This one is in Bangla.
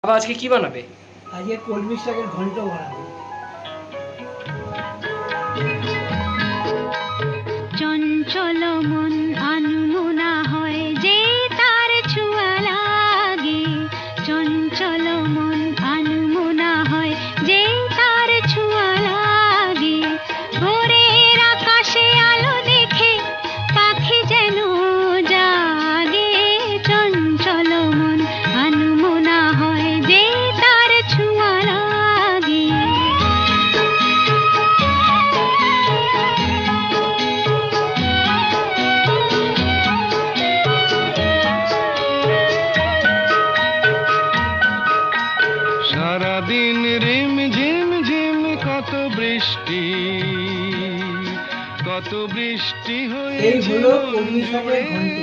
বাবা আজকে কি বানাবে? আজকে কলমি শাকের ঘন্ট বানাবো। চঞ্চল মন আনমনা হয় যে তার ছোঁয়া লাগে, চঞ্চল মন আনমনা হয় যে তার ছোঁয়া লাগে। ভোরের আকাশে আলো দেখে পাখি যেন জাগে, চঞ্চল মন আনমনা হয় যে তার ছোঁয়া লাগে। সারাদিন রিম ঝিম ঝিম কত বৃষ্টি এই হয়েছে হলো কলমি শাকের ঘন্ট।